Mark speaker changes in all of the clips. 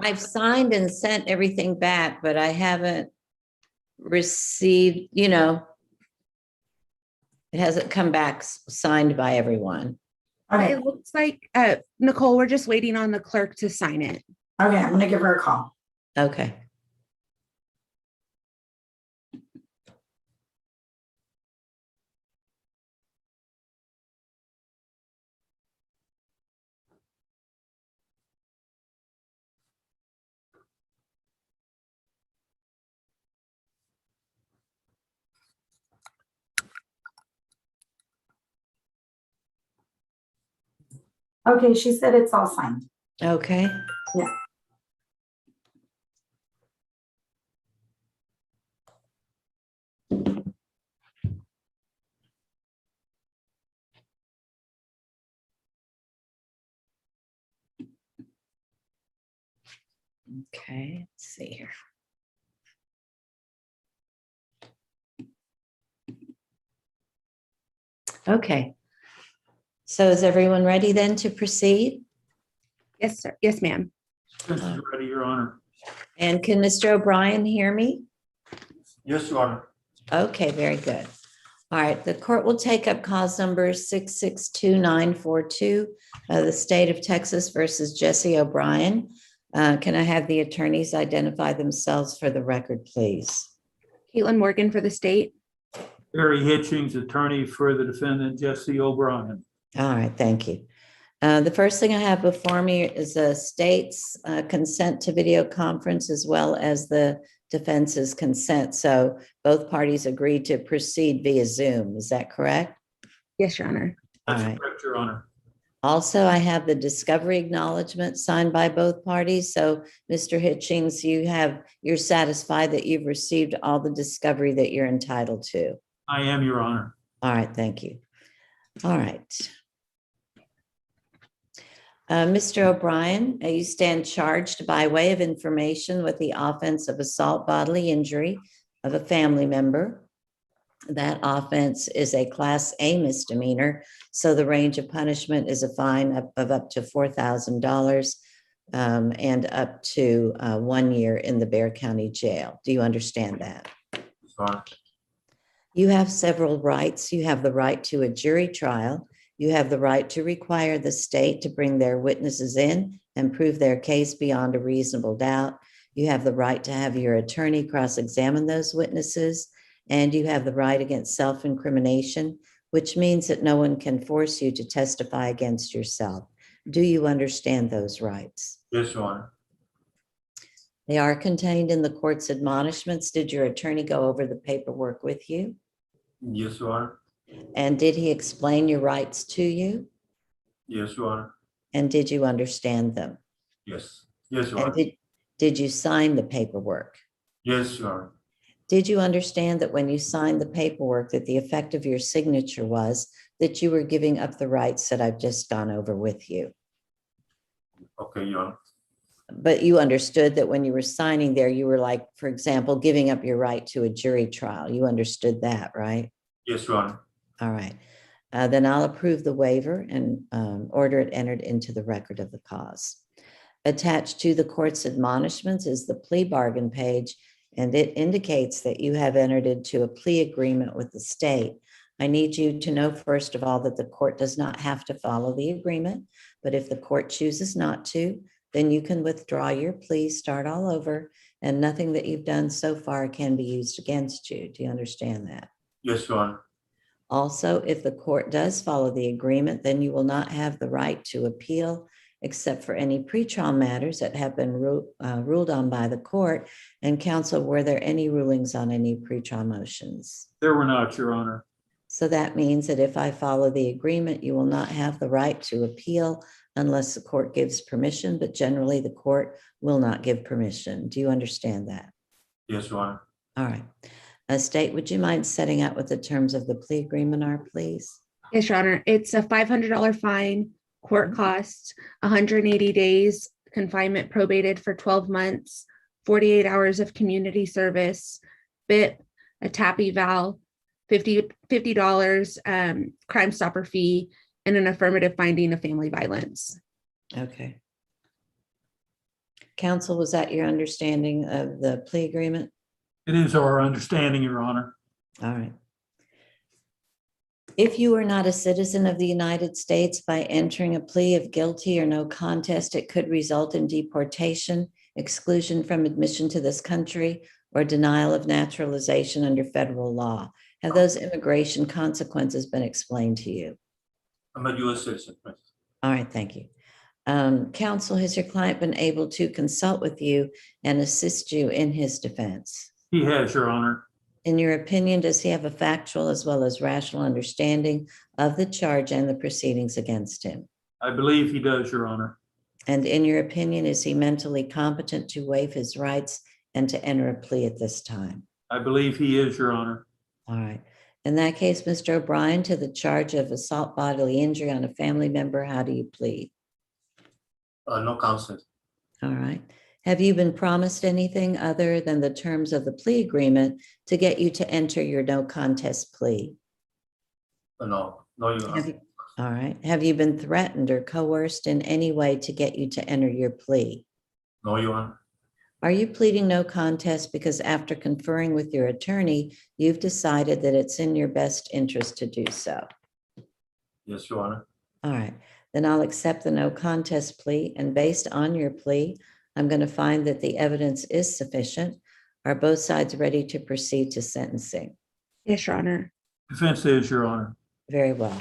Speaker 1: I've signed and sent everything back, but I haven't received, it hasn't come back signed by everyone.
Speaker 2: Okay.
Speaker 3: It looks like, Nicole, we're just waiting on the clerk to sign it.
Speaker 2: Okay, I'm gonna give her a call.
Speaker 1: Okay.
Speaker 2: Okay, she said it's all signed.
Speaker 1: Okay.
Speaker 2: Yeah.
Speaker 1: Okay, let's see here. Okay. So is everyone ready then to proceed?
Speaker 3: Yes, sir. Yes, ma'am.
Speaker 4: This is ready, Your Honor.
Speaker 1: And can Mr. O'Brien hear me?
Speaker 4: Yes, Your Honor.
Speaker 1: Okay, very good. All right, the court will take up cause number 662942, the state of Texas versus Jesse O'Brien. Can I have the attorneys identify themselves for the record, please?
Speaker 3: Caitlin Morgan for the state.
Speaker 4: Barry Hitchings, attorney for the defendant Jesse O'Brien.
Speaker 1: All right, thank you. The first thing I have before me is the state's consent to video conference as well as the defense's consent. So both parties agreed to proceed via Zoom. Is that correct?
Speaker 3: Yes, Your Honor.
Speaker 1: All
Speaker 4: That's
Speaker 1: right.
Speaker 4: correct, Your Honor.
Speaker 1: Also, I have the discovery acknowledgement signed by both parties. So, Mr. Hitchings, you're satisfied that you've received all the discovery that you're entitled to.
Speaker 4: I am, Your Honor.
Speaker 1: All right, thank you. All right. Mr. O'Brien, you stand charged by way of information with the offense of assault bodily injury of a family member. That offense is a Class A misdemeanor, so the range of punishment is a fine of up to $4,000 and up to 1 year in the Bexar County Jail. Do you understand that?
Speaker 4: Yes, Your Honor.
Speaker 1: You have several rights. You have the right to a jury trial. You have the right to require the state to bring their witnesses in and prove their case beyond a reasonable doubt. You have the right to have your attorney cross-examine those witnesses, and you have the right against self-incrimination, which means that no one can force you to testify against yourself. Do you understand those rights?
Speaker 4: Yes, Your Honor.
Speaker 1: They are contained in the court's admonishments. Did your attorney go over the paperwork with you?
Speaker 4: Yes, Your Honor.
Speaker 1: And did he explain your rights to you?
Speaker 4: Yes, Your Honor.
Speaker 1: And did you understand them?
Speaker 4: Yes. Yes, Your
Speaker 1: And
Speaker 4: Honor.
Speaker 1: did you sign the paperwork?
Speaker 4: Yes, Your Honor.
Speaker 1: Did you understand that when you signed the paperwork that the effect of your signature was that you were giving up the rights that I've just gone over with you?
Speaker 4: Okay, Your Honor.
Speaker 1: But you understood that when you were signing there, you were like, for example, giving up your right to a jury trial. You understood that, right?
Speaker 4: Yes, Your Honor.
Speaker 1: All right. Then I'll approve the waiver and order it entered into the record of the cause. Attached to the court's admonishments is the plea bargain page, and it indicates that you have entered into a plea agreement with the state. I need you to know, first of all, that the court does not have to follow the agreement, but if the court chooses not to, then you can withdraw your plea, start all over, and nothing that you've done so far can be used against you. Do you understand that?
Speaker 4: Yes, Your Honor.
Speaker 1: Also, if the court does follow the agreement, then you will not have the right to appeal except for any pretrial matters that have been ruled on by the court. And counsel, were there any rulings on any pretrial motions?
Speaker 4: There were not, Your Honor.
Speaker 1: So that means that if I follow the agreement, you will not have the right to appeal unless the court gives permission, but generally the court will not give permission. Do you understand that?
Speaker 4: Yes, Your Honor.
Speaker 1: All right. State, would you mind setting out what the terms of the plea agreement are, please?
Speaker 3: Yes, Your Honor. It's a $500 fine, court costs, 180 days, confinement probated for 12 months, 48 hours of community service, BIP, a TAP eval, $50 Crime Stopper fee, and an affirmative finding of family violence.
Speaker 1: Okay. Counsel, was that your understanding of the plea agreement?
Speaker 4: It is our understanding, Your Honor.
Speaker 1: All right. If you are not a citizen of the United States, by entering a plea of guilty or no contest, it could result in deportation, exclusion from admission to this country, or denial of naturalization under federal law. Have those immigration consequences been explained to you?
Speaker 5: I'm a U.S. citizen.
Speaker 1: All right, thank you. Counsel, has your client been able to consult with you and assist you in his defense?
Speaker 4: He has, Your Honor.
Speaker 1: In your opinion, does he have a factual as well as rational understanding of the charge and the proceedings against him?
Speaker 4: I believe he does, Your Honor.
Speaker 1: And in your opinion, is he mentally competent to waive his rights and to enter a plea at this time?
Speaker 4: I believe he is, Your Honor.
Speaker 1: All right. In that case, Mr. O'Brien, to the charge of assault bodily injury on a family member, how do you plead?
Speaker 5: No consent.
Speaker 1: All right. Have you been promised anything other than the terms of the plea agreement to get you to enter your no contest plea?
Speaker 5: No, Your
Speaker 1: Have
Speaker 5: Honor.
Speaker 1: you- All right. Have you been threatened or coerced in any way to get you to enter your plea?
Speaker 5: No, Your Honor.
Speaker 1: Are you pleading no contest because after conferring with your attorney, you've decided that it's in your best interest to do so?
Speaker 5: Yes, Your Honor.
Speaker 1: All right, then I'll accept the no contest plea, and based on your plea, I'm going to find that the evidence is sufficient. Are both sides ready to proceed to sentencing?
Speaker 3: Yes, Your Honor.
Speaker 4: Defense is, Your Honor.
Speaker 1: Very well.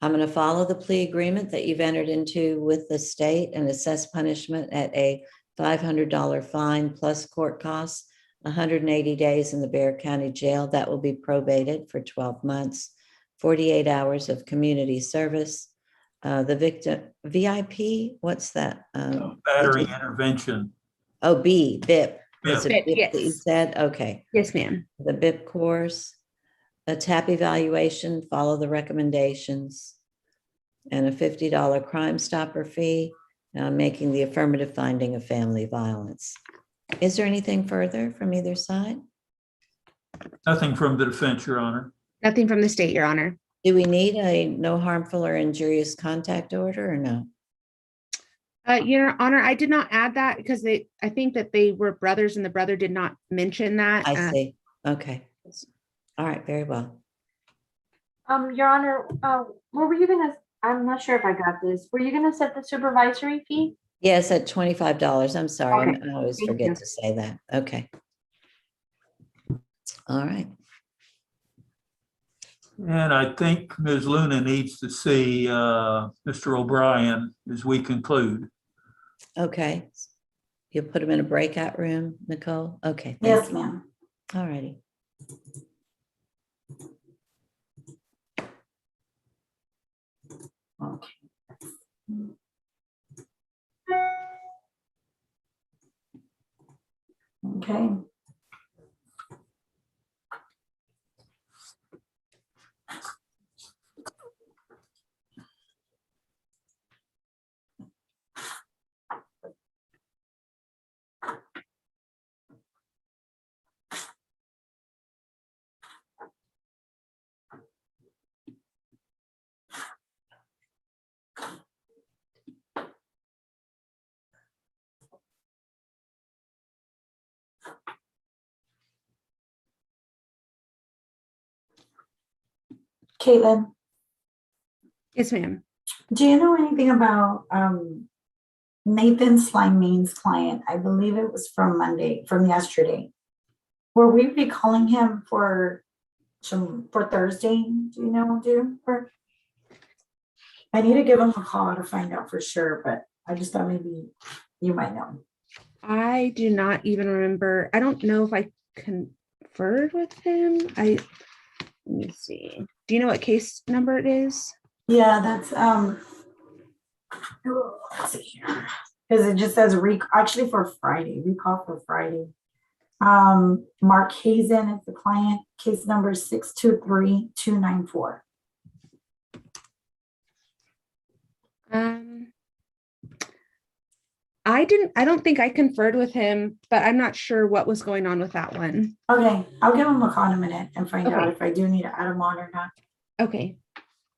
Speaker 1: I'm going to follow the plea agreement that you've entered into with the state and assess punishment at a $500 fine plus court costs, 180 days in the Bexar County Jail. That will be probated for 12 months, 48 hours of community service. The victim, VIP, what's that?
Speaker 4: Battery intervention.
Speaker 1: Oh, BIP. Was it
Speaker 3: BIP,
Speaker 1: BIP that you
Speaker 3: yes.
Speaker 1: said? Okay.
Speaker 3: Yes, ma'am.
Speaker 1: The BIP course, a TAP evaluation, follow the recommendations, and a $50 Crime Stopper fee, making the affirmative finding of family violence. Is there anything further from either side?
Speaker 4: Nothing from the defense, Your Honor.
Speaker 3: Nothing from the state, Your Honor.
Speaker 1: Do we need a no harmful or injurious contact order or no?
Speaker 3: Your Honor, I did not add that because I think that they were brothers and the brother did not mention that.
Speaker 1: I see. Okay. All right, very well.
Speaker 6: Your Honor, what were you gonna, I'm not sure if I got this. Were you gonna set the supervisory fee?
Speaker 1: Yes, at $25. I'm sorry.
Speaker 6: Okay,
Speaker 1: I always
Speaker 6: thank
Speaker 1: forget
Speaker 6: you.
Speaker 1: to say that. Okay. All right.
Speaker 4: And I think Ms. Luna needs to see Mr. O'Brien as we conclude.
Speaker 1: Okay. You'll put them in a breakout room, Nicole? Okay. thank
Speaker 2: Yes,
Speaker 1: you.
Speaker 2: ma'am.
Speaker 1: All righty.
Speaker 2: Okay. Okay. Caitlin,
Speaker 3: Yes, ma'am.
Speaker 2: do you know anything about Nathan Slime's client? I believe it was from yesterday. Were we be calling him for Thursday? Do you know, I need to give him a call to find out for sure, but I just thought maybe you might know.
Speaker 3: I do not even remember. I don't know if I conferred with him. Let me see. Do you know what case number it is?
Speaker 2: Yeah, that's let's see here. Because it just says actually for Friday, recall for Friday. Mark Hazen is the client, case number 623294.
Speaker 3: I don't think I conferred with him, but I'm not sure what was going on with that one.
Speaker 2: Okay, I'll give him a call in a minute and find out
Speaker 3: Okay.
Speaker 2: if I do need to add him on or not.
Speaker 3: Okay.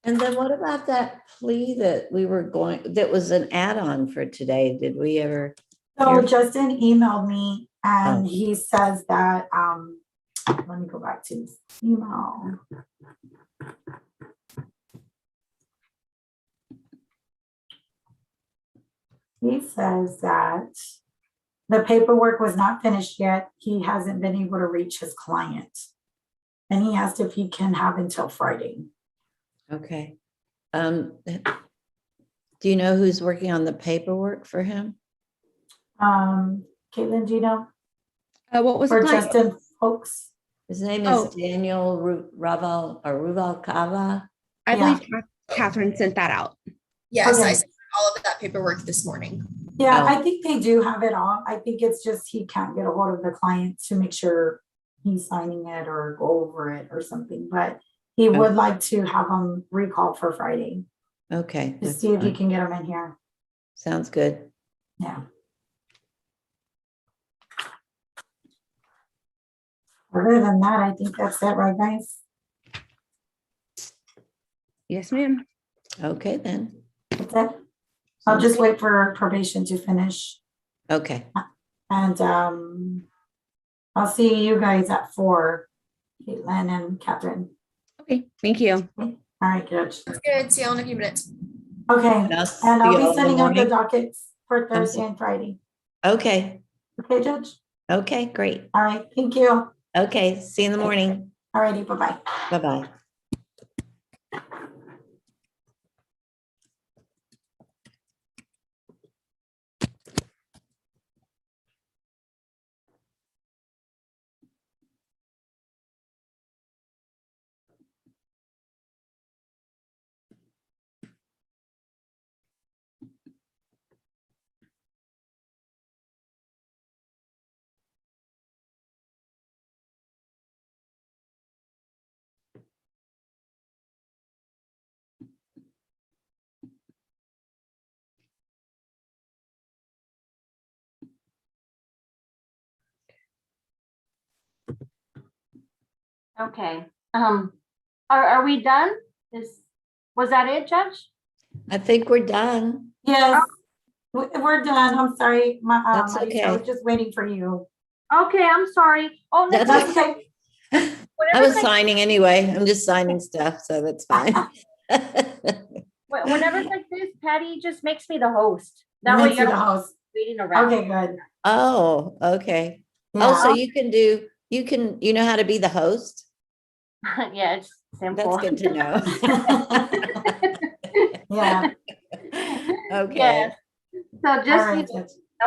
Speaker 1: And then what about that plea that we were that was an add-on for today? Did we ever
Speaker 2: So
Speaker 1: Here.
Speaker 2: Justin emailed me and
Speaker 1: Oh.
Speaker 2: he says that, let me go back to his email. He says that the paperwork was not finished yet. He hasn't been able to reach his client. And he asked if he can have until Friday.
Speaker 1: Okay. Do you know who's working on the paperwork for him?
Speaker 2: Caitlin, do you know?
Speaker 3: What was the
Speaker 2: For
Speaker 3: client?
Speaker 2: Justin Folks?
Speaker 1: His name
Speaker 3: Oh.
Speaker 1: is Daniel Raval or Ruval Kava.
Speaker 3: I
Speaker 2: Yeah.
Speaker 3: believe Catherine sent that out.
Speaker 7: Yes, I
Speaker 2: Okay.
Speaker 7: sent all of that paperwork this morning.
Speaker 2: Yeah,
Speaker 1: Oh.
Speaker 2: I think they do have it all. I think it's just he can't get a hold of the client to make sure he's signing it or go over it or something. But he would like to have them recall for Friday
Speaker 1: Okay.
Speaker 2: to
Speaker 1: that's
Speaker 2: see if he
Speaker 1: fine.
Speaker 2: can get them in here.
Speaker 1: Sounds good.
Speaker 2: Yeah. Other than that, I think that's it, right, guys?
Speaker 3: Yes, ma'am.
Speaker 1: Okay, then.
Speaker 2: That's it. I'll just wait for probation to finish.
Speaker 1: Okay.
Speaker 2: And I'll see you guys at 4, Caitlin and Catherine.
Speaker 3: Okay, thank you.
Speaker 2: All right, Judge.
Speaker 7: That's good. See y'all in a few minutes.
Speaker 2: Okay,
Speaker 1: And I'll see
Speaker 2: and I'll
Speaker 1: you all
Speaker 2: be
Speaker 1: in the
Speaker 2: sending out the
Speaker 1: morning.
Speaker 2: dockets for
Speaker 1: I'm
Speaker 2: Thursday
Speaker 1: so-
Speaker 2: and Friday.
Speaker 1: Okay.
Speaker 2: Okay, Judge?
Speaker 1: Okay, great.
Speaker 2: All right, thank you.
Speaker 1: Okay, see you in the morning.
Speaker 2: All righty, bye-bye.
Speaker 1: Bye-bye.
Speaker 6: Okay, are we done? Was that it, Judge?
Speaker 1: I think we're done.
Speaker 2: Yes, we're done. I'm sorry.
Speaker 1: That's
Speaker 2: I
Speaker 1: okay.
Speaker 2: was just waiting for you.
Speaker 6: Okay, I'm sorry. Oh,
Speaker 1: That's
Speaker 6: Nicole,
Speaker 2: That's okay.
Speaker 1: I
Speaker 6: whenever,
Speaker 1: was signing anyway. I'm just signing stuff, so that's fine.
Speaker 6: whenever it's like this, Patty just makes me the host. That way
Speaker 2: Nancy,
Speaker 6: you're
Speaker 2: the
Speaker 6: not
Speaker 2: host.
Speaker 6: waiting around.
Speaker 2: Okay, good.
Speaker 1: Oh, okay. Oh, so
Speaker 2: Yeah.
Speaker 1: you know how to be the host?
Speaker 6: Yeah, it's simple.
Speaker 1: That's good to know.
Speaker 2: Yeah.
Speaker 1: Okay.
Speaker 6: Yes. So
Speaker 2: All
Speaker 6: just,
Speaker 2: right, Judge.